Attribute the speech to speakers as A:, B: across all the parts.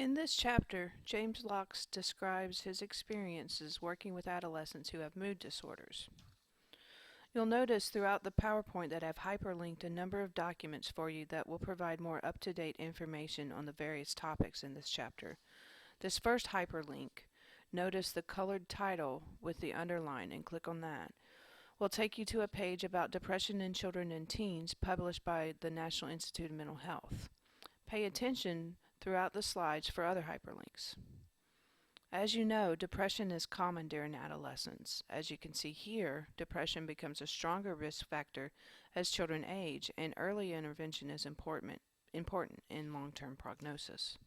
A: In this chapter, James Locke describes his experiences working with adolescents who have mood disorders. You'll notice throughout the PowerPoint that I've hyperlinked a number of documents for you that will provide more up-to-date information on the various topics in this chapter. This first hyperlink, notice the colored title with the underline and click on that, will take you to a page about depression in children and teens published by the National Institute of Mental Health. Pay attention throughout the slides for other hyperlinks. As you know, depression is common during adolescence. As you can see here, depression becomes a stronger risk factor as children age, and early intervention is important in long-term prognosis.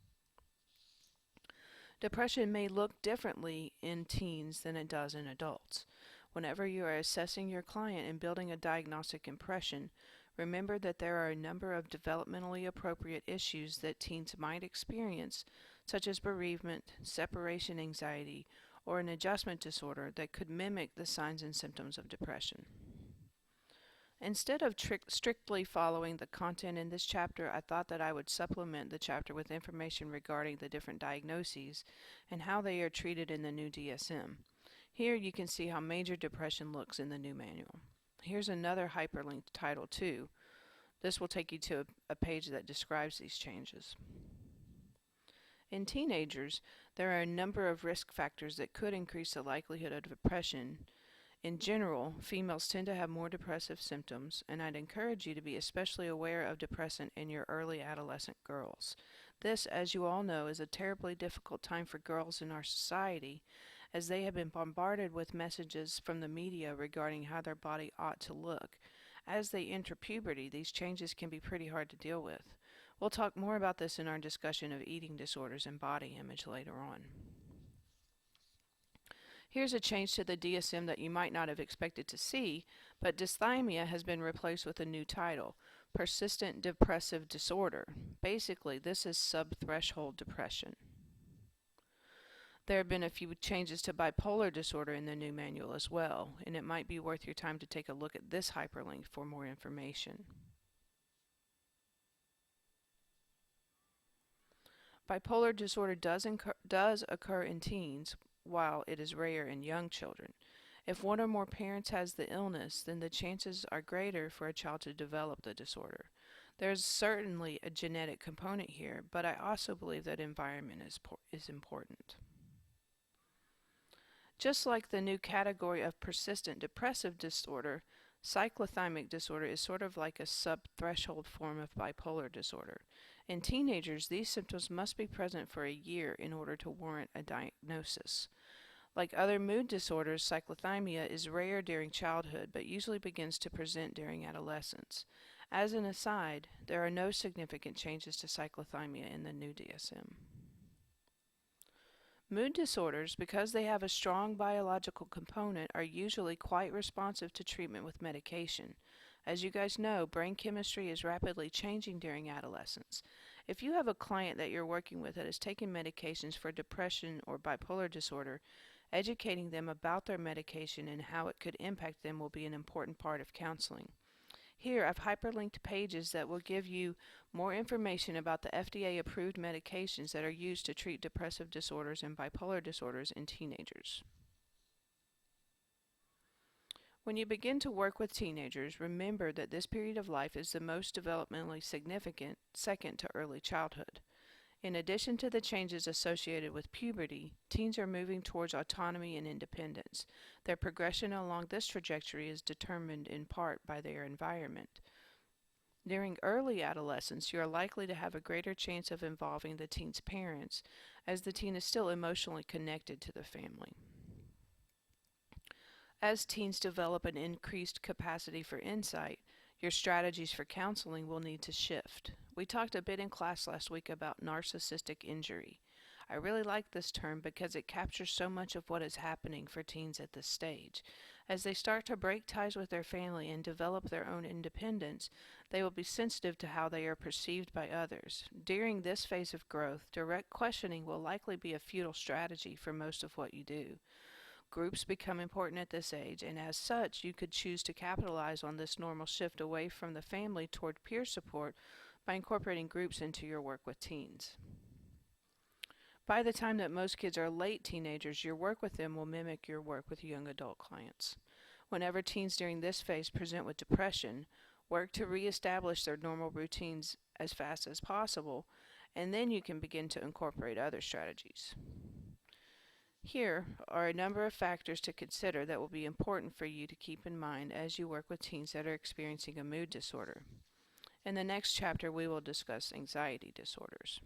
A: Depression may look differently in teens than it does in adults. Whenever you are assessing your client and building a diagnostic impression, remember that there are a number of developmentally appropriate issues that teens might experience, such as bereavement, separation anxiety, or an adjustment disorder that could mimic the signs and symptoms of depression. Instead of strictly following the content in this chapter, I thought that I would supplement the chapter with information regarding the different diagnoses and how they are treated in the new DSM. Here you can see how major depression looks in the new manual. Here's another hyperlink to Title II. This will take you to a page that describes these changes. In teenagers, there are a number of risk factors that could increase the likelihood of depression. In general, females tend to have more depressive symptoms, and I'd encourage you to be especially aware of depression in your early adolescent girls. This, as you all know, is a terribly difficult time for girls in our society, as they have been bombarded with messages from the media regarding how their body ought to look. As they enter puberty, these changes can be pretty hard to deal with. We'll talk more about this in our discussion of eating disorders and body image later on. Here's a change to the DSM that you might not have expected to see, but dysthymia has been replaced with a new title, persistent depressive disorder. Basically, this is subthreshold depression. There have been a few changes to bipolar disorder in the new manual as well, and it might be worth your time to take a look at this hyperlink for more information. Bipolar disorder does occur in teens, while it is rare in young children. If one or more parents has the illness, then the chances are greater for a child to develop the disorder. There's certainly a genetic component here, but I also believe that environment is important. Just like the new category of persistent depressive disorder, cyclothymic disorder is sort of like a subthreshold form of bipolar disorder. In teenagers, these symptoms must be present for a year in order to warrant a diagnosis. Like other mood disorders, cyclothymia is rare during childhood but usually begins to present during adolescence. As an aside, there are no significant changes to cyclothymia in the new DSM. Mood disorders, because they have a strong biological component, are usually quite responsive to treatment with medication. As you guys know, brain chemistry is rapidly changing during adolescence. If you have a client that you're working with that is taking medications for depression or bipolar disorder, educating them about their medication and how it could impact them will be an important part of counseling. Here, I've hyperlinked pages that will give you more information about the FDA-approved medications that are used to treat depressive disorders and bipolar disorders in teenagers. When you begin to work with teenagers, remember that this period of life is the most developmentally significant, second to early childhood. In addition to the changes associated with puberty, teens are moving towards autonomy and independence. Their progression along this trajectory is determined in part by their environment. During early adolescence, you are likely to have a greater chance of involving the teen's parents, as the teen is still emotionally connected to the family. As teens develop an increased capacity for insight, your strategies for counseling will need to shift. We talked a bit in class last week about narcissistic injury. I really like this term because it captures so much of what is happening for teens at this stage. As they start to break ties with their family and develop their own independence, they will be sensitive to how they are perceived by others. During this phase of growth, direct questioning will likely be a futile strategy for most of what you do. Groups become important at this age, and as such, you could choose to capitalize on this normal shift away from the family toward peer support by incorporating groups into your work with teens. By the time that most kids are late teenagers, your work with them will mimic your work with young adult clients. Whenever teens during this phase present with depression, work to reestablish their normal routines as fast as possible, and then you can begin to incorporate other strategies. Here are a number of factors to consider that will be important for you to keep in mind as you work with teens that are experiencing a mood disorder. In the next chapter, we will discuss anxiety disorders.